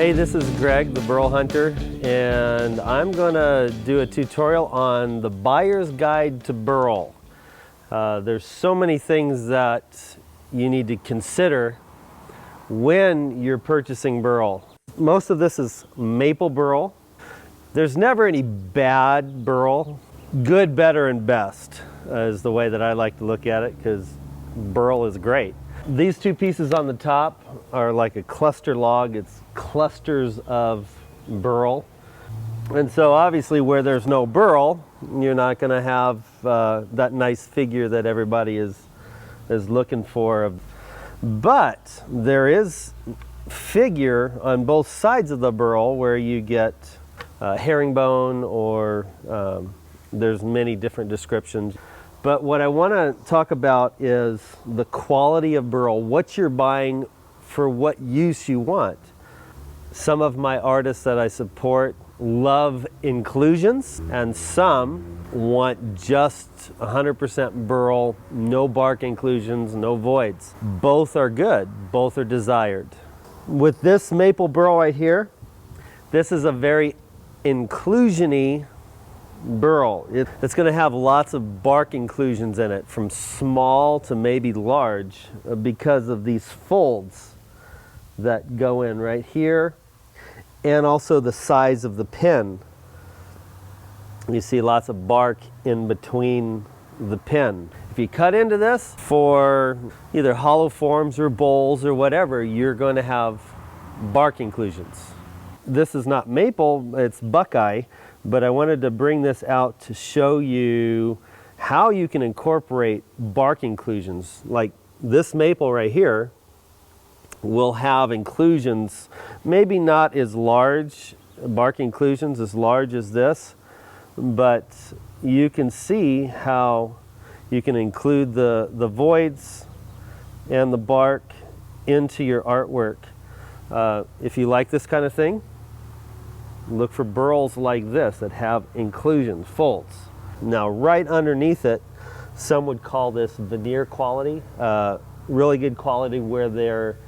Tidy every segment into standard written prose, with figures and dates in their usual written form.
Hey, this is Greg, the Burl Hunter, and I'm gonna do a tutorial on the buyer's guide to burl. There's so many things that you need to consider when you're purchasing burl. Most of this is maple burl. There's never any bad burl. Good, better, and best is the way that I like to look at it, because burl is great. These two pieces on the top are like a cluster log. It's clusters of burl. And so obviously where there's no burl, you're not going to have that nice figure that everybody is looking for. But there is figure on both sides of the burl where you get herringbone, or there's many different descriptions. But what I want to talk about is the quality of burl, what you're buying for what use you want. Some of my artists that I support love inclusions, and some want just 100% burl, no bark inclusions, no voids. Both are good, both are desired. With this maple burl right here, this is a very inclusion-y burl. It's going to have lots of bark inclusions in it, from small to maybe large, because of these folds that go in right here, and also the size of the pin. You see lots of bark in between the pin. If you cut into this for either hollow forms or bowls or whatever, you're going to have bark inclusions. This is not maple, it's buckeye, but I wanted to bring this out to show you how you can incorporate bark inclusions. Like this maple right here will have inclusions, maybe not as large, bark inclusions as large as this, but you can see how you can include the voids and the bark into your artwork. If you like this kind of thing, look for burls like this that have inclusions, folds. Now right underneath it, some would call this veneer quality, really good quality where they're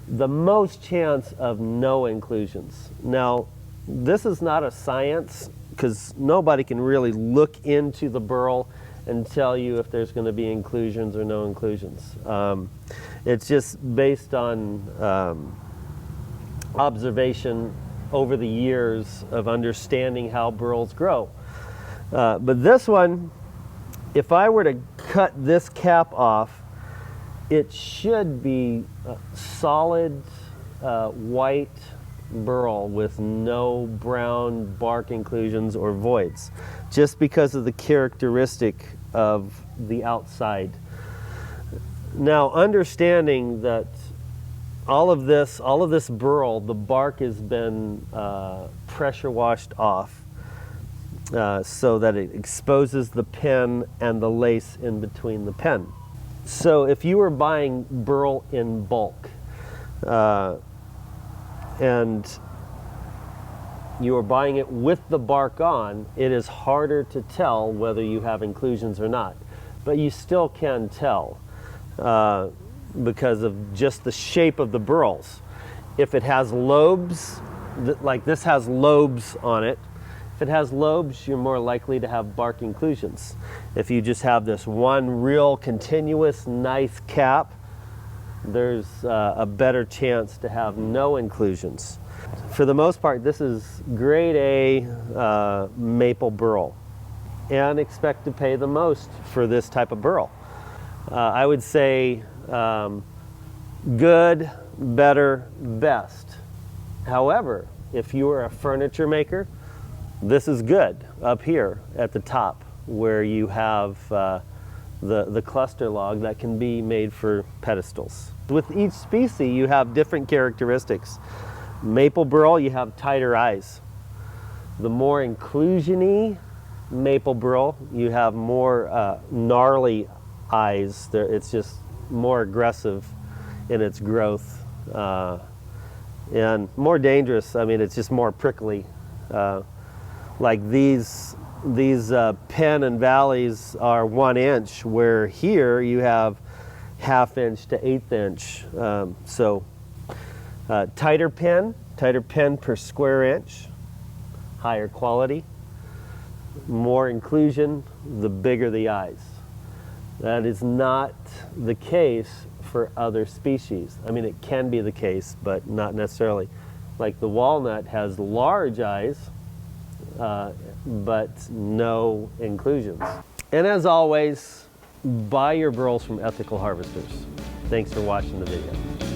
the most chance of no inclusions. Now this is not a science, because nobody can really look into the burl and tell you if there's going to be inclusions or no inclusions. It's just based on observation over the years of understanding how burls grow. But this one, if I were to cut this cap off, it should be solid white burl with no brown bark inclusions or voids, just because of the characteristic of the outside. Now, understanding that all of this burl, the bark has been pressure washed off so that it exposes the pin and the lace in between the pin. So if you were buying burl in bulk and you are buying it with the bark on, it is harder to tell whether you have inclusions or not. But you still can tell because of just the shape of the burls. If it has lobes, like this has lobes on it, if it has lobes, you're more likely to have bark inclusions. If you just have this one real continuous nice cap, there's a better chance to have no inclusions. For the most part, this is grade A maple burl, and expect to pay the most for this type of burl. I would say good, better, best. However, if you are a furniture maker, this is good up here at the top, where you have the cluster log that can be made for pedestals. With each species, you have different characteristics. Maple burl, you have tighter eyes. The more inclusion-y maple burl, you have more gnarly eyes. It's just more aggressive in its growth and more dangerous. I mean, it's just more prickly. Like these pin and valleys are 1 inch, where here you have 1/2 inch to 1/8 inch. So tighter pin, tighter pen per square inch, higher quality, more inclusion, the bigger the eyes. That is not the case for other species. I mean, it can be the case, but not necessarily. Like the walnut has large eyes, but no inclusions. And as always, buy your burls from ethical harvesters. Thanks for watching the video.